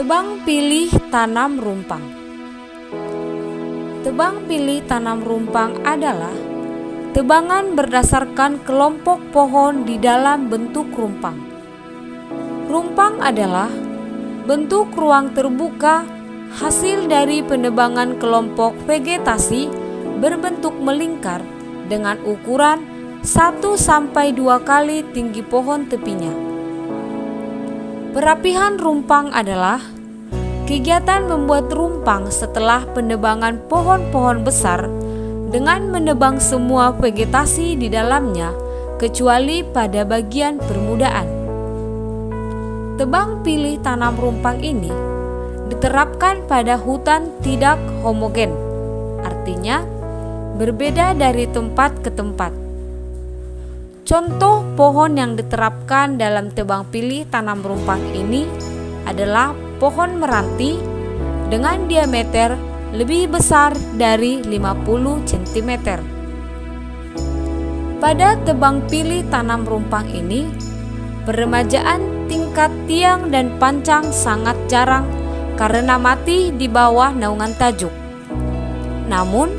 Tebang pilih tanam rumpang. Tebang pilih tanam rumpang adalah tebangan berdasarkan kelompok pohon di dalam bentuk rumpang. Rumpang adalah bentuk ruang terbuka hasil dari penebangan kelompok vegetasi berbentuk melingkar dengan ukuran 1-2 kali tinggi pohon tepinya. Perapihan rumpang adalah kegiatan membuat rumpang setelah penebangan pohon-pohon besar dengan menebang semua vegetasi di dalamnya kecuali pada bagian permulaan. Tebang pilih tanam rumpang ini diterapkan pada hutan tidak homogen, artinya berbeda dari tempat ke tempat. Contoh pohon yang diterapkan dalam tebang pilih tanam rumpang ini adalah pohon meranti dengan diameter lebih besar dari 50 cm. Pada tebang pilih tanam rumpang ini, peremajaan tingkat tiang dan pancang sangat jarang karena mati di bawah naungan tajuk. Namun,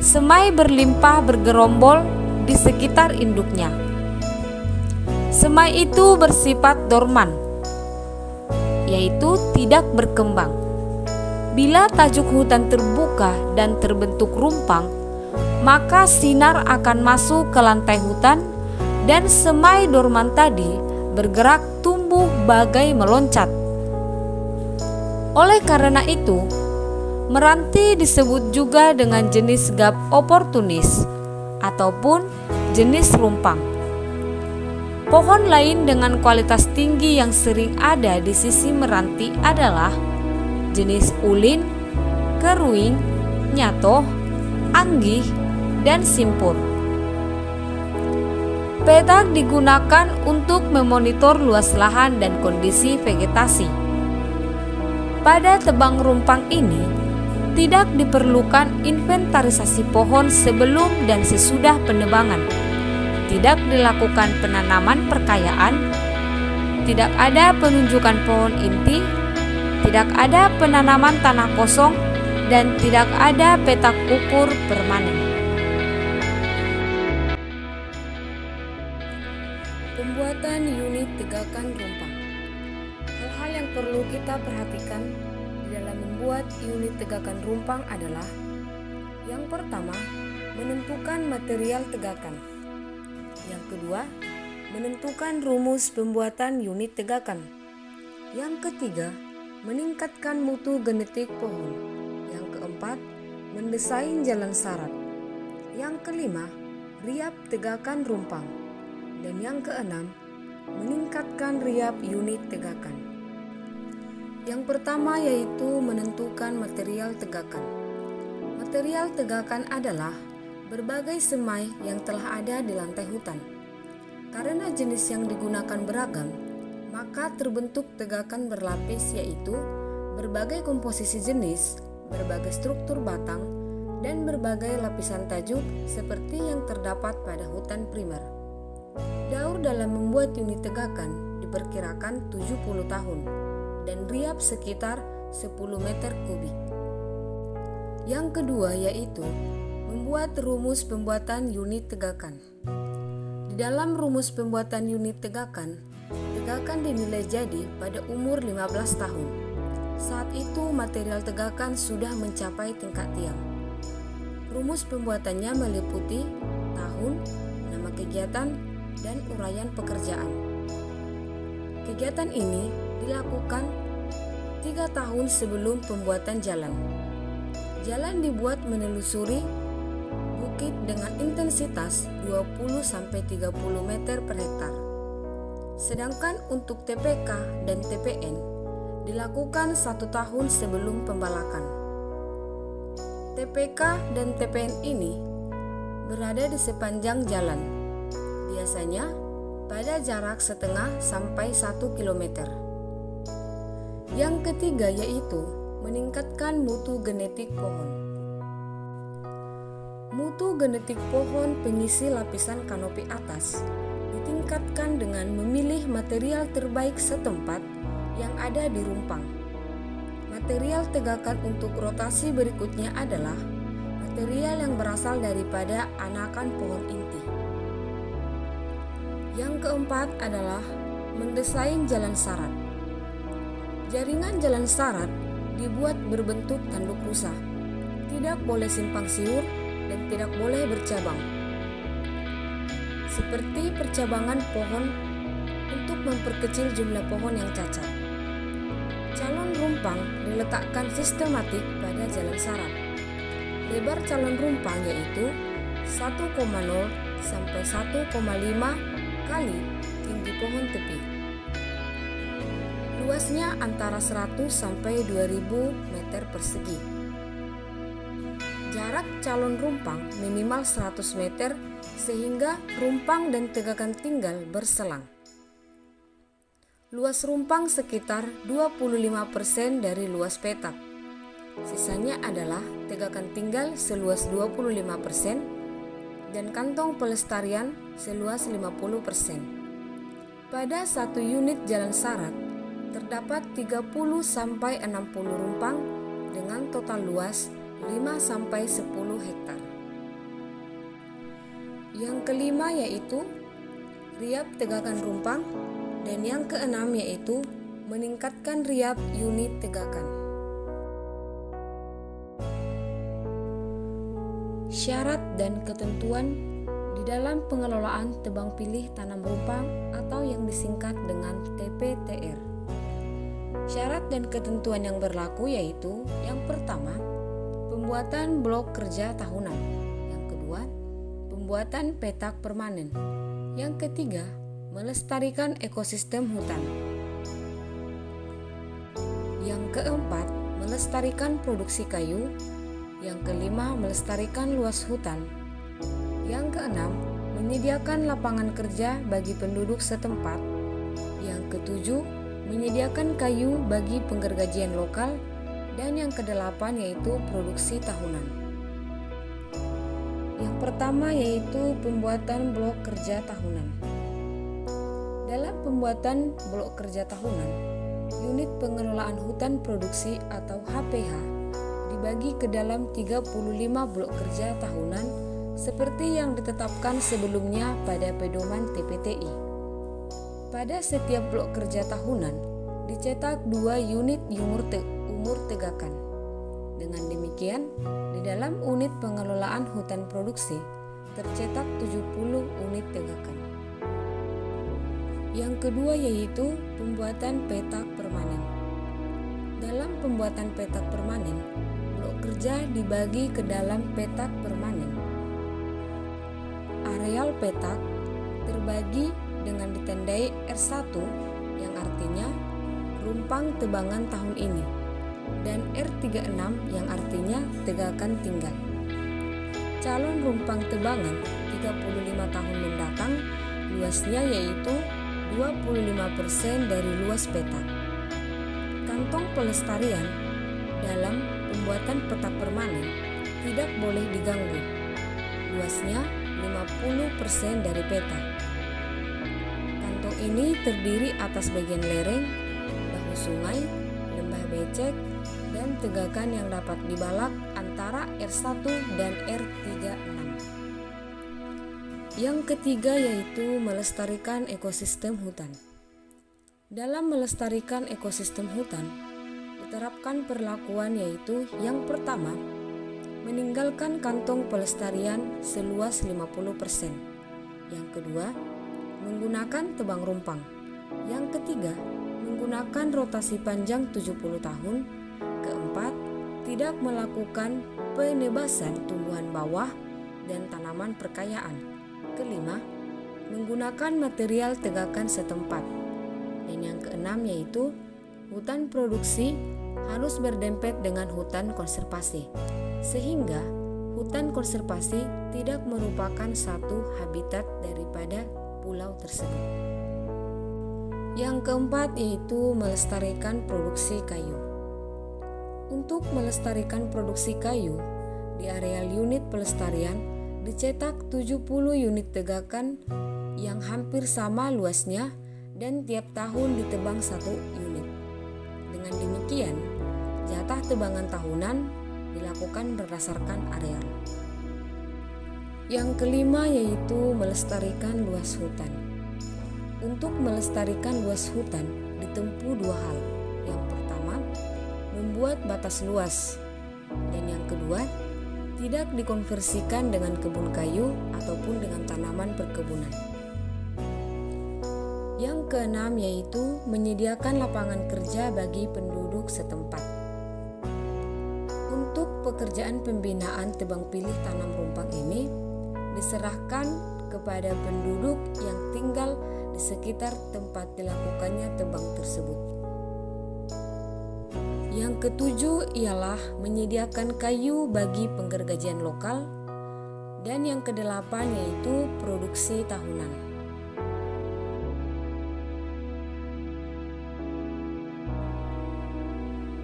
semai berlimpah bergerombol di sekitar induknya. Semai itu bersifat dorman, yaitu tidak berkembang. Bila tajuk hutan terbuka dan terbentuk rumpang, maka sinar akan masuk ke lantai hutan dan semai dorman tadi bergerak tumbuh bagai meloncat. Oleh karena itu, meranti disebut juga dengan jenis gap oportunis ataupun jenis rumpang. Pohon lain dengan kualitas tinggi yang sering ada di sisi meranti adalah jenis ulin, keruing, nyatoh, anggih, dan simpur. Petak digunakan untuk memonitor luas lahan dan kondisi vegetasi. Pada tebang rumpang ini, tidak diperlukan inventarisasi pohon sebelum dan sesudah penebangan. Tidak dilakukan penanaman perkayaan, tidak ada penunjukan pohon inti, tidak ada penanaman tanah kosong, dan tidak ada petak ukur permanen. Pembuatan unit tegakan rumpang. Hal-hal yang perlu kita perhatikan di dalam membuat unit tegakan rumpang adalah: yang pertama, menentukan material tegakan. Yang kedua, menentukan rumus pembuatan unit tegakan. Yang ketiga, meningkatkan mutu genetik pohon. Yang keempat, mendesain jalan syarat. Yang kelima, riap tegakan rumpang. Dan yang keenam, meningkatkan riap unit tegakan. Yang pertama yaitu menentukan material tegakan. Material tegakan adalah berbagai semai yang telah ada di lantai hutan. Karena jenis yang digunakan beragam, maka terbentuk tegakan berlapis, yaitu berbagai komposisi jenis, berbagai struktur batang, dan berbagai lapisan tajuk seperti yang terdapat pada hutan primer. Daur dalam membuat unit tegakan diperkirakan 70 tahun dan riap sekitar 10 meter kubik. Yang kedua yaitu membuat rumus pembuatan unit tegakan. Di dalam rumus pembuatan unit tegakan, tegakan dinilai jadi pada umur 15 tahun. Saat itu material tegakan sudah mencapai tingkat tiang. Rumus pembuatannya meliputi tahun, nama kegiatan, dan uraian pekerjaan. Kegiatan ini dilakukan 3 tahun sebelum pembuatan jalan. Jalan dibuat menelusuri bukit dengan intensitas 20-30 meter per hektar. Sedangkan untuk TPK dan TPN dilakukan 1 tahun sebelum pembalakan. TPK dan TPN ini berada di sepanjang jalan, biasanya pada jarak setengah sampai 1 km. Yang ketiga yaitu meningkatkan mutu genetik pohon. Mutu genetik pohon pengisi lapisan kanopi atas ditingkatkan dengan memilih material terbaik setempat yang ada di rumpang. Material tegakan untuk rotasi berikutnya adalah material yang berasal daripada anakan pohon inti. Yang keempat adalah mendesain jalan sarat. Jaringan jalan sarat dibuat berbentuk tanduk rusa, tidak boleh simpang siur dan tidak boleh bercabang. Seperti percabangan pohon untuk memperkecil jumlah pohon yang cacat. Calon rumpang diletakkan sistematik pada jalan sarat. Lebar calon rumpang yaitu 1,0 sampai 1,5 kali tinggi pohon tepi. Luasnya antara 100 sampai 2000 meter persegi. Jarak calon rumpang minimal 100 meter sehingga rumpang dan tegakan tinggal berselang. Luas rumpang sekitar 25% dari luas petak. Sisanya adalah tegakan tinggal seluas 25% dan kantong pelestarian seluas 50%. Pada satu unit jalan sarat terdapat 30 sampai 60 rumpang dengan total luas 5 sampai 10 hektar. Yang kelima yaitu riap tegakan rumpang dan yang keenam yaitu meningkatkan riap unit tegakan. Syarat dan ketentuan di dalam pengelolaan tebang pilih tanam rumpang atau yang disingkat dengan TPTR. Syarat dan ketentuan yang berlaku yaitu yang pertama, pembuatan blok kerja tahunan. Yang kedua, pembuatan petak permanen. Yang ketiga, melestarikan ekosistem hutan. Yang keempat, melestarikan produksi kayu. Yang kelima, melestarikan luas hutan. Yang keenam, menyediakan lapangan kerja bagi penduduk setempat. Yang ketujuh, menyediakan kayu bagi penggergajian lokal. Dan yang kedelapan yaitu produksi tahunan. Yang pertama yaitu pembuatan blok kerja tahunan. Dalam pembuatan blok kerja tahunan, unit pengelolaan hutan produksi atau HPH dibagi ke dalam 35 blok kerja tahunan seperti yang ditetapkan sebelumnya pada pedoman TPTI. Pada setiap blok kerja tahunan dicetak 2 unit umur tegakan. Dengan demikian, di dalam unit pengelolaan hutan produksi tercetak 70 unit tegakan. Yang kedua yaitu pembuatan petak permanen. Dalam pembuatan petak permanen, blok kerja dibagi ke dalam petak permanen. Areal petak terbagi dengan ditandai R1 yang artinya rumpang tebangan tahun ini dan R36 yang artinya tegakan tinggal. Calon rumpang tebangan 35 tahun mendatang luasnya yaitu 25% dari luas petak. Kantong pelestarian dalam pembuatan petak permanen tidak boleh diganggu. Luasnya 50% dari petak. Kantong ini terdiri atas bagian lereng, bahu sungai, lembah becek, dan tegakan yang dapat dibalak antara R1 dan R36. Yang ketiga yaitu melestarikan ekosistem hutan. Dalam melestarikan ekosistem hutan, diterapkan perlakuan yaitu yang pertama, meninggalkan kantong pelestarian seluas 50%. Yang kedua, menggunakan tebang rumpang. Yang ketiga, menggunakan rotasi panjang 70 tahun. Keempat, tidak melakukan penebasan tumbuhan bawah dan tanaman perkayaan. Kelima, menggunakan material tegakan setempat. Dan yang keenam yaitu hutan produksi harus berdempet dengan hutan konservasi, sehingga hutan konservasi tidak merupakan satu habitat daripada pulau tersebut. Yang keempat yaitu melestarikan produksi kayu. Untuk melestarikan produksi kayu, di areal unit pelestarian dicetak 70 unit tegakan yang hampir sama luasnya dan tiap tahun ditebang 1 unit. Dengan demikian, Jatah tebangan tahunan dilakukan berdasarkan areal. Yang kelima yaitu melestarikan luas hutan. Untuk melestarikan luas hutan ditempuh dua hal. Yang pertama, membuat batas luas, dan yang kedua, tidak dikonversikan dengan kebun kayu ataupun dengan tanaman perkebunan. Yang keenam yaitu menyediakan lapangan kerja bagi penduduk setempat. Untuk pekerjaan pembinaan tebang pilih tanam rumpang ini diserahkan kepada penduduk yang tinggal di sekitar tempat dilakukannya tebang tersebut. Yang ketujuh ialah menyediakan kayu bagi penggergajian lokal, dan yang kedelapan yaitu produksi tahunan.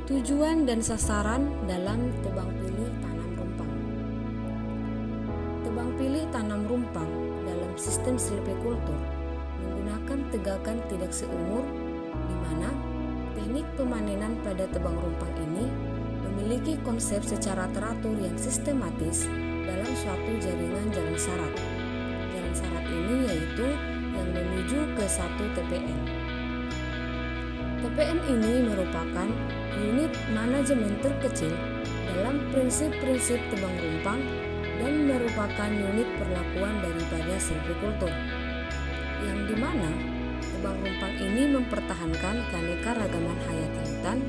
Tujuan dan sasaran dalam tebang pilih tanam rumpang. Tebang pilih tanam rumpang dalam sistem silvikultur menggunakan tegakan tidak seumur, di mana teknik pemanenan pada tebang rumpang ini memiliki konsep secara teratur yang sistematis dalam suatu jaringan jalan sarat. Jalan sarat ini yaitu yang menuju ke satu TPN. TPN ini merupakan unit manajemen terkecil dalam prinsip-prinsip tebang rumpang dan merupakan unit perlakuan daripada silvikultur, yang dimana tebang rumpang ini mempertahankan keanekaragaman hayati hutan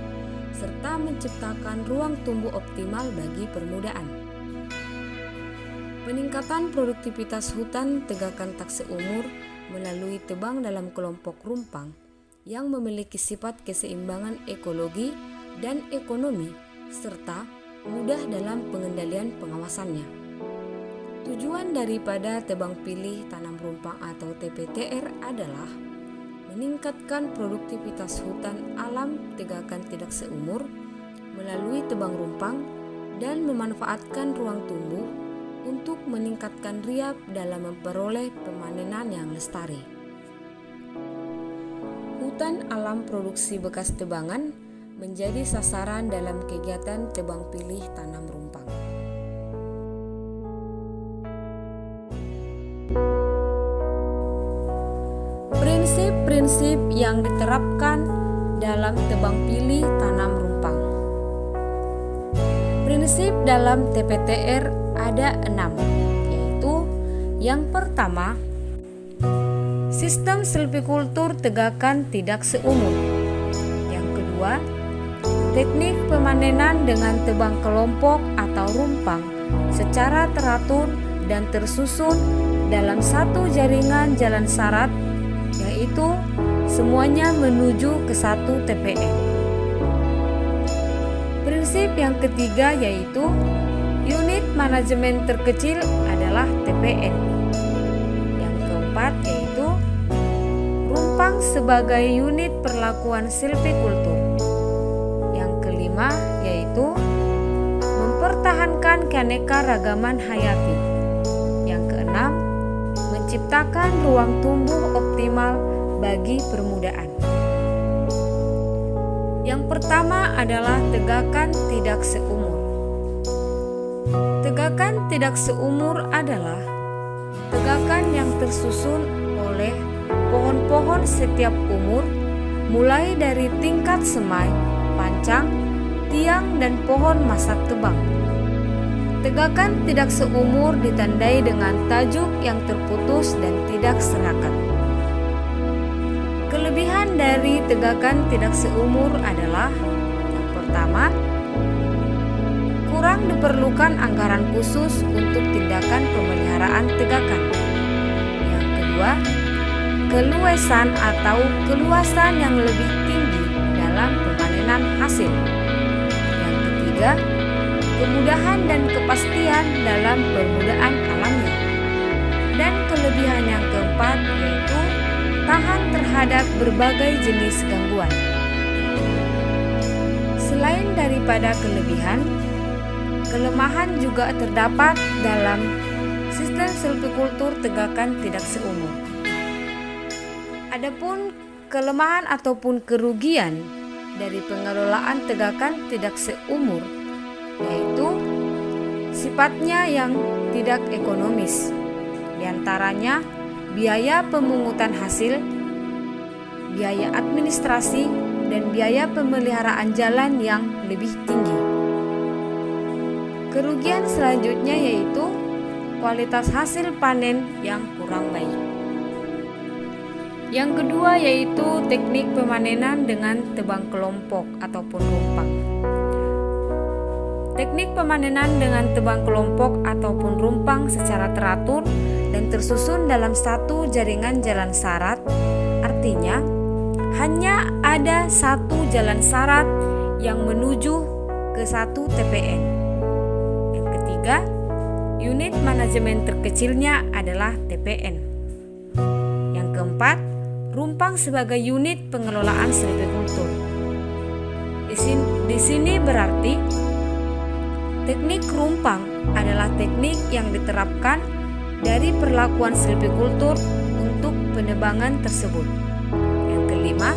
serta menciptakan ruang tumbuh optimal bagi permudaan. Peningkatan produktivitas hutan tegakan tak seumur melalui tebang dalam kelompok rumpang yang memiliki sifat keseimbangan ekologi dan ekonomi serta mudah dalam pengendalian pengawasannya. Tujuan daripada tebang pilih tanam rumpang atau TPTR adalah meningkatkan produktivitas hutan alam tegakan tidak seumur melalui tebang rumpang dan memanfaatkan ruang tumbuh untuk meningkatkan riap dalam memperoleh pemanenan yang lestari. Hutan alam produksi bekas tebangan menjadi sasaran dalam kegiatan tebang pilih tanam rumpang. Prinsip-prinsip yang diterapkan dalam tebang pilih tanam rumpang. Prinsip dalam TPTR ada 6, yaitu yang pertama, sistem silvikultur tegakan tidak seumur. Yang kedua, teknik pemanenan dengan tebang kelompok atau rumpang secara teratur dan tersusun dalam satu jaringan jalan sarat, yaitu semuanya menuju ke satu TPN. Prinsip yang ketiga yaitu unit manajemen terkecil adalah TPN. Yang keempat yaitu rumpang sebagai unit perlakuan silvikultur. Yang kelima yaitu mempertahankan keanekaragaman hayati. Yang keenam, menciptakan ruang tumbuh optimal bagi permudaan. Yang pertama adalah tegakan tidak seumur. Tegakan tidak seumur adalah tegakan yang tersusun oleh pohon-pohon setiap umur, mulai dari tingkat semai, pancang, tiang, dan pohon masak tebang. Tegakan tidak seumur ditandai dengan tajuk yang terputus dan tidak serakat. Kelebihan dari tegakan tidak seumur adalah yang pertama, kurang diperlukan anggaran khusus untuk tindakan pemeliharaan tegakan. Yang kedua, keluasan atau keluasan yang lebih tinggi dalam pemanenan hasil. Yang ketiga, kemudahan dan kepastian dalam permudaan alamnya. Dan kelebihan yang keempat yaitu tahan terhadap berbagai jenis gangguan. Selain daripada kelebihan, kelemahan juga terdapat dalam sistem silvikultur tegakan tidak seumur. Adapun kelemahan ataupun kerugian dari pengelolaan tegakan tidak seumur, yaitu sifatnya yang tidak ekonomis, di antaranya biaya pemungutan hasil, biaya administrasi, dan biaya pemeliharaan jalan yang lebih tinggi. Kerugian selanjutnya yaitu kualitas hasil panen yang kurang baik. Yang kedua yaitu teknik pemanenan dengan tebang kelompok ataupun rumpang. Teknik pemanenan dengan tebang kelompok ataupun rumpang secara teratur dan tersusun dalam satu jaringan jalan sarat, artinya hanya ada satu jalan sarat yang menuju ke satu TPN. Yang ketiga, unit manajemen terkecilnya adalah TPN. Yang keempat, rumpang sebagai unit pengelolaan silvikultur. Di sini berarti teknik rumpang adalah teknik yang diterapkan dari perlakuan silvikultur untuk penebangan tersebut. Yang kelima,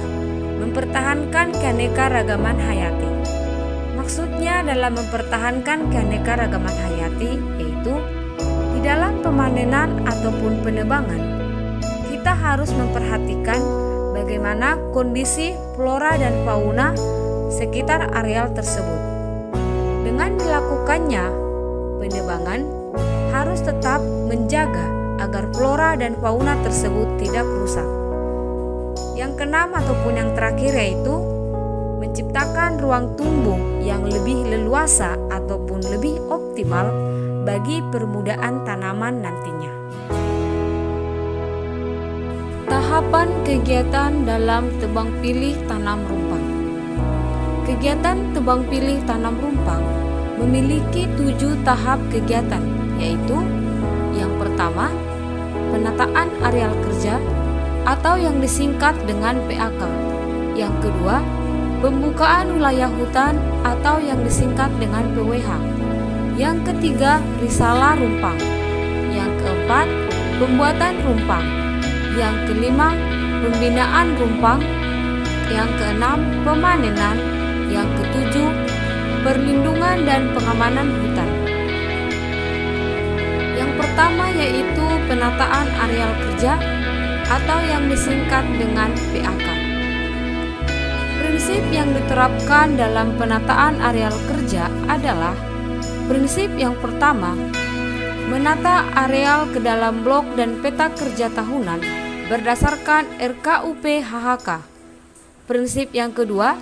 mempertahankan keanekaragaman hayati. Maksudnya dalam mempertahankan keanekaragaman hayati yaitu di dalam pemanenan ataupun penebangan kita harus memperhatikan bagaimana kondisi flora dan fauna sekitar areal tersebut. Dengan dilakukannya penebangan harus tetap menjaga agar flora dan fauna tersebut tidak rusak. Yang keenam ataupun yang terakhir yaitu menciptakan ruang tumbuh yang lebih leluasa ataupun lebih optimal bagi permudaan tanaman nantinya. Tahapan kegiatan dalam tebang pilih tanam rumpang. Kegiatan tebang pilih tanam rumpang memiliki 7 tahap kegiatan, yaitu yang pertama, penataan areal kerja atau yang disingkat dengan PAK. Yang kedua, pembukaan wilayah hutan atau yang disingkat dengan PWH. Yang ketiga, risalah rumpang. Yang keempat, pembuatan rumpang. Yang kelima, pembinaan rumpang. Yang keenam, pemanenan. Yang ketujuh, perlindungan dan pengamanan hutan. Yang pertama yaitu penataan areal kerja atau yang disingkat dengan PAK. Prinsip yang diterapkan dalam penataan areal kerja adalah prinsip yang pertama, menata areal ke dalam blok dan peta kerja tahunan berdasarkan RKUP HHK. Prinsip yang kedua,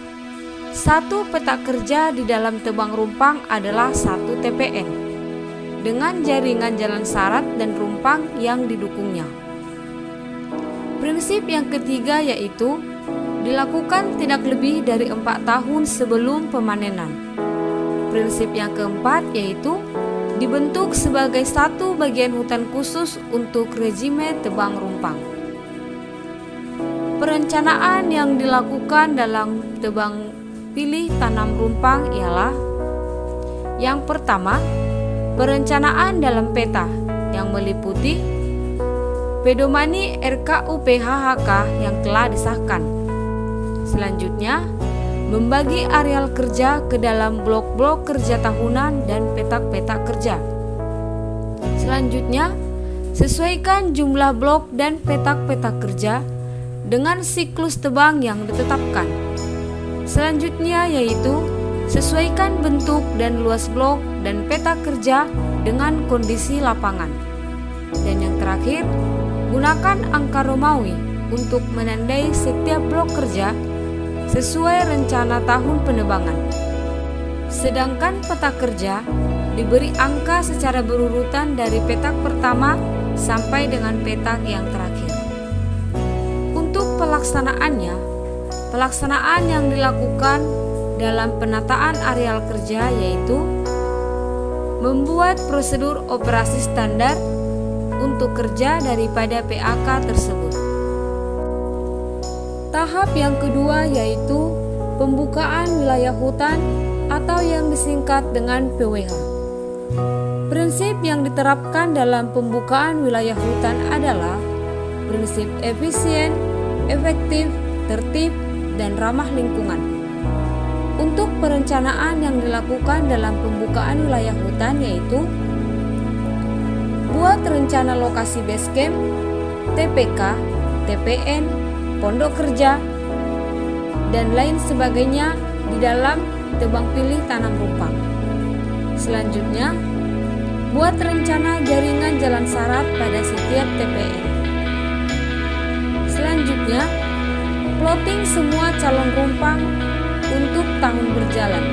satu peta kerja di dalam tebang rumpang adalah satu TPN dengan jaringan jalan sarat dan rumpang yang didukungnya. Prinsip yang ketiga yaitu dilakukan tidak lebih dari 4 tahun sebelum pemanenan. Prinsip yang keempat yaitu dibentuk sebagai satu bagian hutan khusus untuk rezime tebang rumpang. Perencanaan yang dilakukan dalam tebang pilih tanam rumpang ialah yang pertama, perencanaan dalam peta yang meliputi pedomani RKUP HHK yang telah disahkan. Selanjutnya, membagi areal kerja ke dalam blok-blok kerja tahunan dan petak-petak kerja. Selanjutnya, sesuaikan jumlah blok dan petak-petak kerja dengan siklus tebang yang ditetapkan. Selanjutnya yaitu sesuaikan bentuk dan luas blok dan peta kerja dengan kondisi lapangan. Dan yang terakhir, gunakan angka Romawi untuk menandai setiap blok kerja sesuai rencana tahun penebangan. Sedangkan peta kerja diberi angka secara berurutan dari petak pertama sampai dengan petak yang terakhir. Untuk pelaksanaan yang dilakukan dalam penataan areal kerja yaitu membuat prosedur operasi standar untuk kerja daripada PAK tersebut. Tahap yang kedua yaitu pembukaan wilayah hutan atau yang disingkat dengan PWH. Prinsip yang diterapkan dalam pembukaan wilayah hutan adalah prinsip efisien, efektif, tertib, dan ramah lingkungan. perencanaan yang dilakukan dalam pembukaan wilayah hutan yaitu buat rencana lokasi base camp, TPK, TPN, pondok kerja, dan lain sebagainya di dalam tebang pilih tanam rumpang. Selanjutnya, buat rencana jaringan jalan syarat pada setiap TPN. Selanjutnya, plotting semua calon rumpang untuk tahun berjalan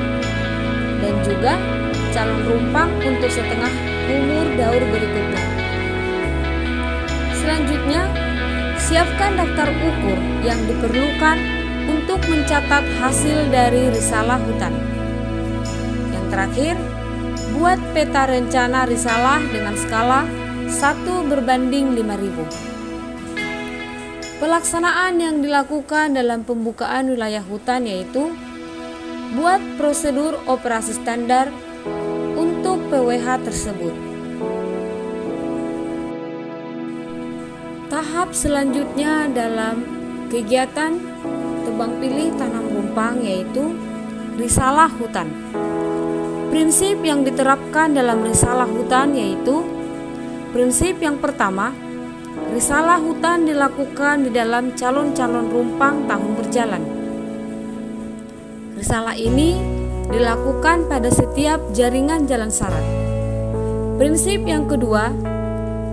dan juga calon rumpang untuk setengah umur daur berikutnya. Selanjutnya, siapkan daftar ukur yang diperlukan untuk mencatat hasil dari risalah hutan. Yang terakhir, buat peta rencana risalah dengan skala 1:5.000. Pelaksanaan yang dilakukan dalam pembukaan wilayah hutan yaitu buat prosedur operasi standar untuk PWH tersebut. Tahap selanjutnya dalam kegiatan tebang pilih tanam rumpang yaitu risalah hutan. Prinsip yang diterapkan dalam risalah hutan yaitu prinsip yang pertama, risalah hutan dilakukan di dalam calon-calon rumpang tahun berjalan. Risalah ini dilakukan pada setiap jaringan jalan syarat. Prinsip yang kedua,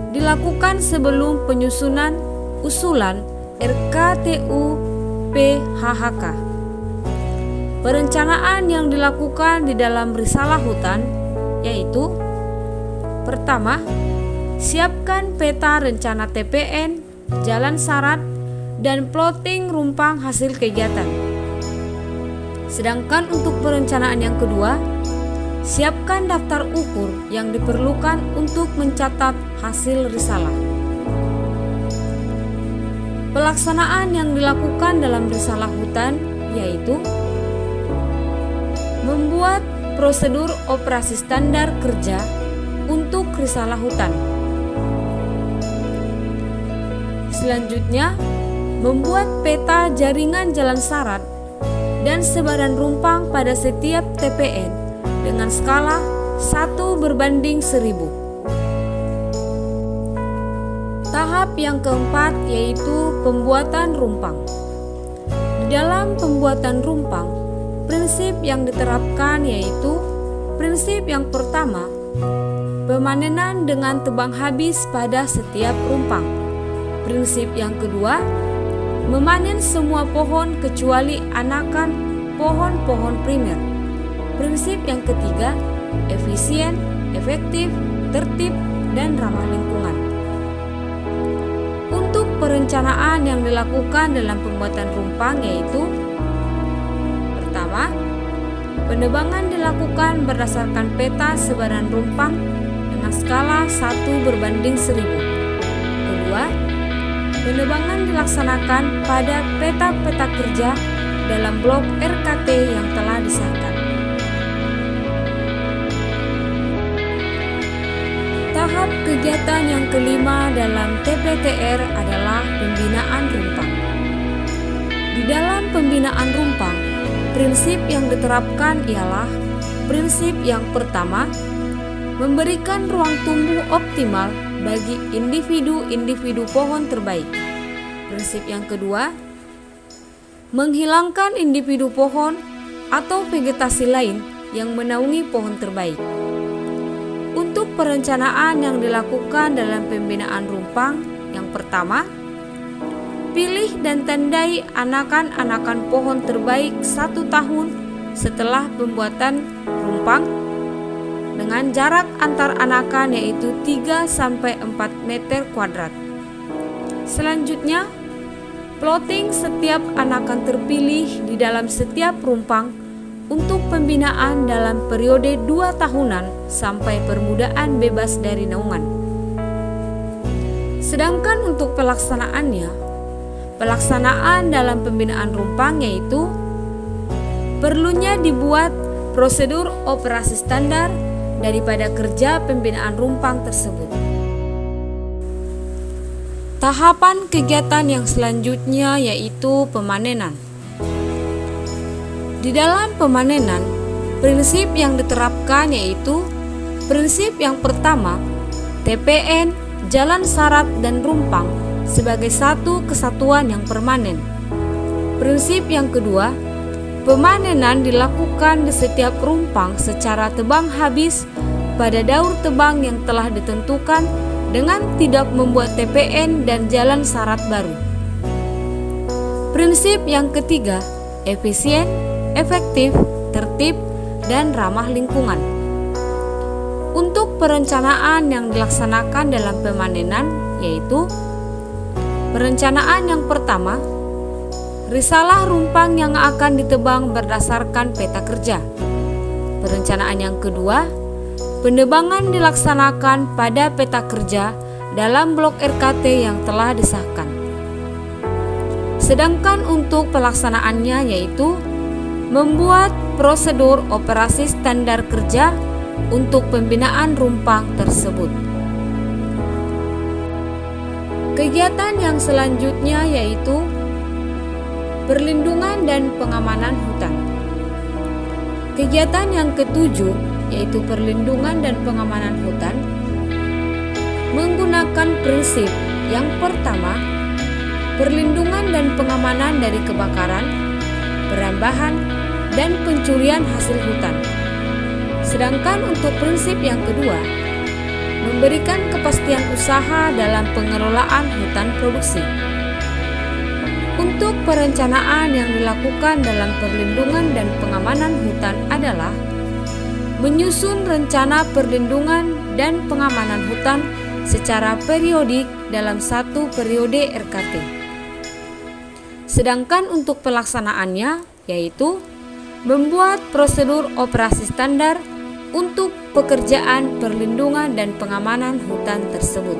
dilakukan sebelum penyusunan usulan RKTU PHHK. Perencanaan yang dilakukan di dalam risalah hutan yaitu pertama, siapkan peta rencana TPN, jalan syarat, dan plotting rumpang hasil kegiatan. Sedangkan untuk perencanaan yang kedua, siapkan daftar ukur yang diperlukan untuk mencatat hasil risalah. Pelaksanaan yang dilakukan dalam risalah hutan yaitu membuat prosedur operasi standar kerja untuk risalah hutan. Selanjutnya, membuat peta jaringan jalan syarat dan sebaran rumpang pada setiap TPN dengan skala 1:1000. Tahap yang keempat yaitu pembuatan rumpang. Di dalam pembuatan rumpang, prinsip yang diterapkan yaitu prinsip yang pertama, pemanenan dengan tebang habis pada setiap rumpang. Prinsip yang kedua, memanen semua pohon kecuali anakan pohon-pohon primer. Prinsip yang ketiga, efisien, efektif, tertib, dan ramah lingkungan. Untuk perencanaan yang dilakukan dalam pembuatan rumpang yaitu pertama, penebangan dilakukan berdasarkan peta sebaran rumpang dengan skala 1:1000. Kedua, penebangan dilaksanakan pada peta-peta kerja dalam blok RKT yang telah disahkan. Tahap kegiatan yang kelima dalam TPTR adalah pembinaan rumpang. Di dalam pembinaan rumpang, prinsip yang diterapkan ialah prinsip yang pertama, memberikan ruang tumbuh optimal bagi individu-individu pohon terbaik. Prinsip yang kedua, menghilangkan individu pohon atau vegetasi lain yang menaungi pohon terbaik. Untuk perencanaan yang dilakukan dalam pembinaan rumpang, yang pertama, pilih dan tandai anakan-anakan pohon terbaik 1 tahun setelah pembuatan rumpang dengan jarak antar anakan yaitu 3-4 meter kuadrat. Selanjutnya, plotting setiap anakan terpilih di dalam setiap rumpang untuk pembinaan dalam periode 2 tahunan sampai permudaan bebas dari naungan. Sedangkan untuk pelaksanaan dalam pembinaan rumpang yaitu perlunya dibuat prosedur operasi standar daripada kerja pembinaan rumpang tersebut. Tahapan kegiatan yang selanjutnya yaitu pemanenan. Di dalam pemanenan, prinsip yang diterapkan yaitu prinsip yang pertama, TPN, jalan syarat dan rumpang sebagai satu kesatuan yang permanen. Prinsip yang kedua, pemanenan dilakukan di setiap rumpang secara tebang habis pada daur tebang yang telah ditentukan dengan tidak membuat TPN dan jalan syarat baru. Prinsip yang ketiga, efisien, efektif, tertib, dan ramah lingkungan. Untuk perencanaan yang dilaksanakan dalam pemanenan yaitu perencanaan yang pertama, risalah rumpang yang akan ditebang berdasarkan peta kerja. Perencanaan yang kedua, penebangan dilaksanakan pada peta kerja dalam blok RKT yang telah disahkan. Sedangkan untuk pelaksanaannya yaitu membuat prosedur operasi standar kerja untuk pembinaan rumpang tersebut. Kegiatan yang selanjutnya yaitu perlindungan dan pengamanan hutan. Kegiatan yang ketujuh yaitu perlindungan dan pengamanan hutan menggunakan prinsip yang pertama, perlindungan dan pengamanan dari kebakaran, perambahan, dan pencurian hasil hutan. Sedangkan untuk prinsip yang kedua, memberikan kepastian usaha dalam pengelolaan hutan produksi. Untuk perencanaan yang dilakukan dalam perlindungan dan pengamanan hutan adalah menyusun rencana perlindungan dan pengamanan hutan secara periodik dalam satu periode RKT. Sedangkan untuk pelaksanaannya yaitu membuat prosedur operasi standar untuk pekerjaan perlindungan dan pengamanan hutan tersebut.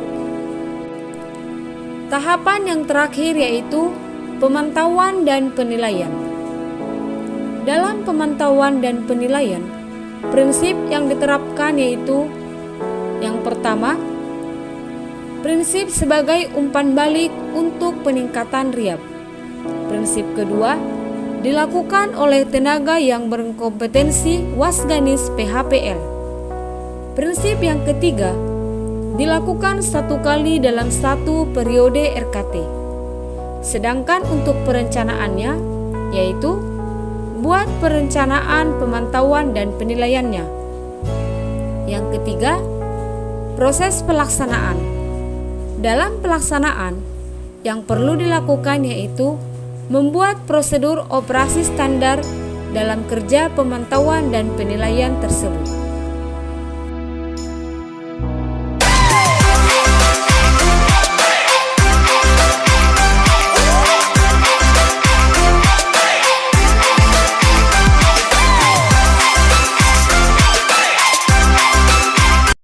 Tahapan yang terakhir yaitu pemantauan dan penilaian. Dalam pemantauan dan penilaian, prinsip yang diterapkan yaitu yang pertama, prinsip sebagai umpan balik untuk peningkatan riap. Prinsip kedua, dilakukan oleh tenaga yang berkompetensi Wasganis PHPL. Prinsip yang ketiga, dilakukan satu kali dalam satu periode RKT. Sedangkan untuk perencanaannya, yaitu buat perencanaan pemantauan dan penilaiannya. Yang ketiga, proses pelaksanaan. Dalam pelaksanaan, yang perlu dilakukan yaitu membuat prosedur operasi standar dalam kerja pemantauan dan penilaian tersebut.